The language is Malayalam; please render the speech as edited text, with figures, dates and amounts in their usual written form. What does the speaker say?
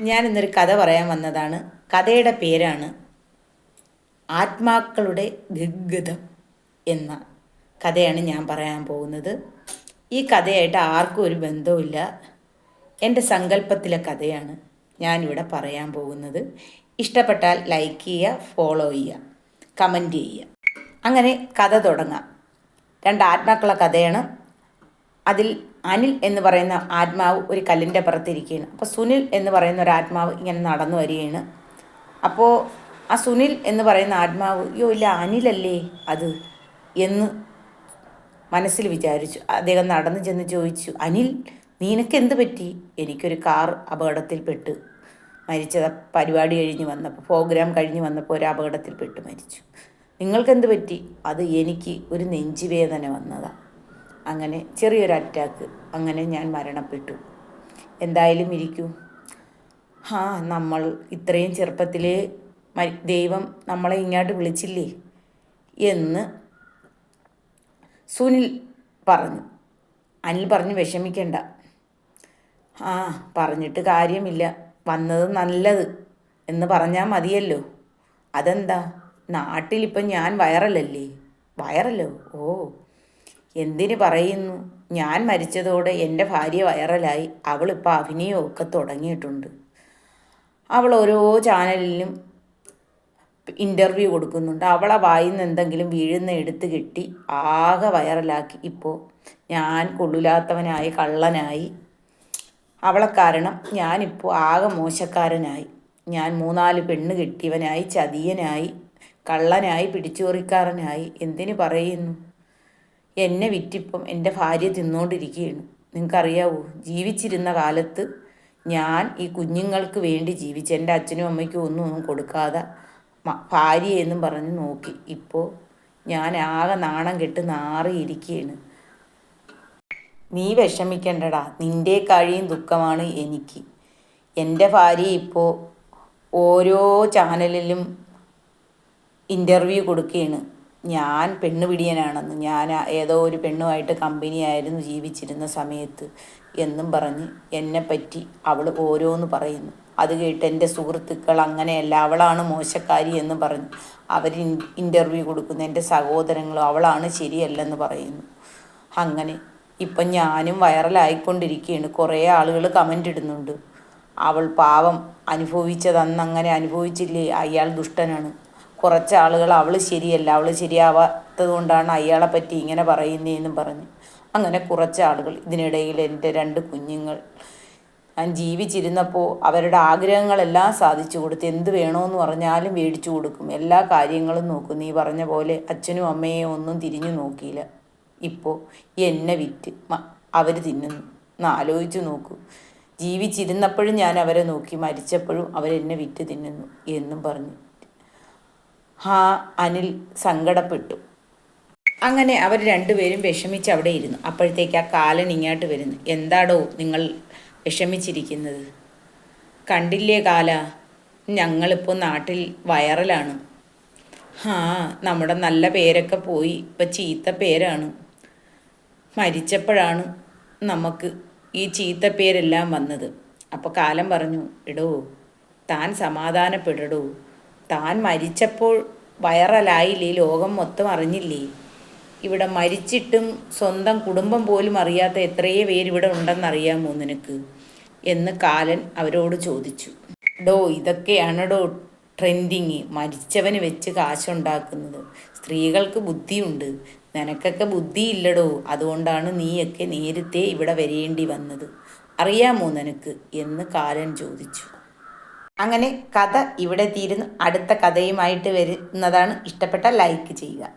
ഞാൻ ഇന്നൊരു കഥ പറയാൻ വന്നതാണ്. കഥയുടെ പേരാണ് ആത്മാക്കളുടെ ഗദ്ഗതം എന്ന കഥയാണ് ഞാൻ പറയാൻ പോകുന്നത്. ഈ കഥയായിട്ട് ആർക്കും ഒരു ബന്ധവുമില്ല. എൻ്റെ സങ്കല്പത്തിലെ കഥയാണ് ഞാനിവിടെ പറയാൻ പോകുന്നത്. ഇഷ്ടപ്പെട്ടാൽ ലൈക്ക് ചെയ്യുക, ഫോളോ ചെയ്യുക, കമൻറ്റ് ചെയ്യുക. അങ്ങനെ കഥ തുടങ്ങാം. രണ്ട് ആത്മാക്കളുടെ കഥയാണ്. അതിൽ അനിൽ എന്ന് പറയുന്ന ആത്മാവ് ഒരു കല്ലിൻ്റെ പുറത്തിരിക്കുകയാണ്. അപ്പോൾ സുനിൽ എന്ന് പറയുന്ന ഒരു ആത്മാവ് ഇങ്ങനെ നടന്നു വരികയാണ്. അപ്പോൾ ആ സുനിൽ എന്ന് പറയുന്ന ആത്മാവ് അയ്യോ ഇല്ല അനിലല്ലേ അത് എന്ന് മനസ്സിൽ വിചാരിച്ചു. അദ്ദേഹം നടന്നു ചെന്ന് ചോദിച്ചു, അനിൽ നിനക്ക് എന്ത് പറ്റി? എനിക്കൊരു കാർ അപകടത്തിൽപ്പെട്ട് മരിച്ചത്. പരിപാടി കഴിഞ്ഞ് വന്നപ്പോൾ, പ്രോഗ്രാം കഴിഞ്ഞ് വന്നപ്പോൾ ഒരു അപകടത്തിൽപ്പെട്ട് മരിച്ചു. നിങ്ങൾക്കെന്ത് പറ്റി? അത് എനിക്ക് ഒരു നെഞ്ചുവേദന വന്നതാണ്. അങ്ങനെ ചെറിയൊരു അറ്റാക്ക്, അങ്ങനെ ഞാൻ മരണപ്പെട്ടു. എന്തായാലും ഇരിക്കൂ. നമ്മൾ ഇത്രയും ചെറുപ്പത്തിലേ ദൈവം നമ്മളെ ഇങ്ങോട്ട് വിളിച്ചില്ലേ എന്ന് സുനിൽ പറഞ്ഞു. അനിൽ പറഞ്ഞു, വിഷമിക്കണ്ട. പറഞ്ഞിട്ട് കാര്യമില്ല, വന്നത് നല്ലത് എന്ന് പറഞ്ഞാൽ മതിയല്ലോ. അതെന്താ, നാട്ടിലിപ്പം ഞാൻ വൈറലല്ലേ? വൈറലോ? എന്തിന് പറയുന്നു? ഞാൻ മരിച്ചതോടെ എൻ്റെ ഭാര്യ വൈറലായി. അവളിപ്പോൾ അഭിനയമൊക്കെ തുടങ്ങിയിട്ടുണ്ട്. അവൾ ഓരോ ചാനലിലും ഇൻ്റർവ്യൂ കൊടുക്കുന്നുണ്ട്. അവളെ വായിൽ നിന്ന് എന്തെങ്കിലും വീഴുന്ന എടുത്ത് കെട്ടി ആകെ വൈറലാക്കി. ഇപ്പോൾ ഞാൻ കൊള്ളില്ലാത്തവനായി, കള്ളനായി. അവളെ കാരണം ഞാനിപ്പോൾ ആകെ മോശക്കാരനായി. ഞാൻ 3-4 പെണ്ണ് കെട്ടിയവനായി, ചതിയനായി, കള്ളനായി, പിടിച്ചുപറിക്കാരനായി. എന്തിന് പറയുന്നു? എന്നെ വിറ്റിപ്പം എൻ്റെ ഭാര്യ തിന്നുകൊണ്ടിരിക്കുകയാണ്. നിങ്ങൾക്കറിയാവോ, ജീവിച്ചിരുന്ന കാലത്ത് ഞാൻ ഈ കുഞ്ഞുങ്ങൾക്ക് വേണ്ടി ജീവിച്ച് എൻ്റെ അച്ഛനും അമ്മയ്ക്കും ഒന്നും കൊടുക്കാതെ ഭാര്യയെന്നും പറഞ്ഞ് നോക്കി. ഇപ്പോൾ ഞാൻ ആകെ നാണം കെട്ട് നാറിയിരിക്കുകയാണ്. നീ വിഷമിക്കണ്ടടാ, നിൻ്റെ കഴിയും ദുഃഖമാണ് എനിക്ക്. എൻ്റെ ഭാര്യ ഇപ്പോൾ ഓരോ ചാനലിലും ഇൻ്റർവ്യൂ കൊടുക്കുകയാണ്. ഞാൻ പെണ്ണുപിടിയനാണെന്ന്, ഞാൻ ഏതോ ഒരു പെണ്ണുമായിട്ട് കമ്പനിയായിരുന്നു ജീവിച്ചിരുന്ന സമയത്ത് എന്നും പറഞ്ഞ് എന്നെപ്പറ്റി അവൾ ഓരോന്ന് പറയുന്നു. അത് കേട്ട് എൻ്റെ സുഹൃത്തുക്കൾ അങ്ങനെയല്ല, അവളാണ് മോശക്കാരി എന്ന് പറഞ്ഞ് അവർ ഇൻ്റർവ്യൂ കൊടുക്കുന്നു. എൻ്റെ സഹോദരങ്ങളും അവളാണ് ശരിയല്ലെന്ന് പറയുന്നു. അങ്ങനെ ഇപ്പം ഞാനും വൈറലായിക്കൊണ്ടിരിക്കുകയാണ്. കുറേ ആളുകൾ കമൻ്റ് ഇടുന്നുണ്ട്, അവൾ പാവം അനുഭവിച്ചതന്നങ്ങനെ അനുഭവിച്ചില്ലേ, അയാൾ ദുഷ്ടനാണ്. കുറച്ച് ആളുകൾ അവൾ ശരിയല്ല, അവൾ ശരിയാവാത്തത് കൊണ്ടാണ് അയാളെ പറ്റി ഇങ്ങനെ പറയുന്നതെന്നും പറഞ്ഞ് അങ്ങനെ കുറച്ച് ആളുകൾ. ഇതിനിടയിൽ എൻ്റെ 2 കുഞ്ഞുങ്ങൾ ഞാൻ ജീവിച്ചിരുന്നപ്പോൾ അവരുടെ ആഗ്രഹങ്ങളെല്ലാം സാധിച്ചു കൊടുത്ത്, എന്ത് വേണമെന്ന് പറഞ്ഞാലും മേടിച്ചു കൊടുക്കും, എല്ലാ കാര്യങ്ങളും നോക്കും. നീ പറഞ്ഞ പോലെ അച്ഛനും അമ്മയും ഒന്നും തിരിഞ്ഞു നോക്കിയില്ല. ഇപ്പോൾ എന്നെ വിറ്റ് അവർ തിന്നുന്നു. ഒന്ന് ആലോചിച്ച് നോക്കൂ. ജീവിച്ചിരുന്നപ്പോഴും ഞാൻ അവരെ നോക്കി, മരിച്ചപ്പോഴും അവരെന്നെ വിറ്റ് തിന്നുന്നു എന്നും പറഞ്ഞു അനിൽ സങ്കടപ്പെട്ടു. അങ്ങനെ അവർ 2 പേരും വിഷമിച്ച് അവിടെ ഇരുന്നു. അപ്പോഴത്തേക്ക് ആ കാലൻ ഇങ്ങോട്ട് വരുന്നു. എന്താടോ നിങ്ങൾ വിഷമിച്ചിരിക്കുന്നത്? കണ്ടില്ലേ കാല, ഞങ്ങളിപ്പോൾ നാട്ടിൽ വൈറലാണ്. നമ്മുടെ നല്ല പേരൊക്കെ പോയി, ഇപ്പം ചീത്ത പേരാണ്. മരിച്ചപ്പോഴാണ് നമുക്ക് ഈ ചീത്ത പേരെല്ലാം വന്നത്. അപ്പോൾ കാലൻ പറഞ്ഞു, എടോ താൻ സമാധാനപ്പെടടോ, താൻ മരിച്ചപ്പോൾ വൈറലായില്ലേ, ലോകം മൊത്തം അറിഞ്ഞില്ലേ? ഇവിടെ മരിച്ചിട്ടും സ്വന്തം കുടുംബം പോലും അറിയാത്ത എത്രയേ പേരിവിടെ ഉണ്ടെന്നറിയാമോ നിനക്ക് എന്ന് കാലൻ അവരോട് ചോദിച്ചു. ഇതൊക്കെയാണോ ട്രെൻഡിങ്? മരിച്ചവന് വെച്ച് കാശുണ്ടാക്കുന്നത്. സ്ത്രീകൾക്ക് ബുദ്ധിയുണ്ട്, നിനക്കൊക്കെ ബുദ്ധിയില്ലടോ. അതുകൊണ്ടാണ് നീയൊക്കെ നേരത്തെ ഇവിടെ വരേണ്ടി വന്നത്. അറിയാമോ നിനക്ക് എന്ന് കാലൻ ചോദിച്ചു. അങ്ങനെ കഥ ഇവിടെ തീരുന്നു. അടുത്ത കഥയുമായിട്ട് വരുന്നതാണ്. ഇഷ്ടപ്പെട്ട ലൈക്ക് ചെയ്യുക.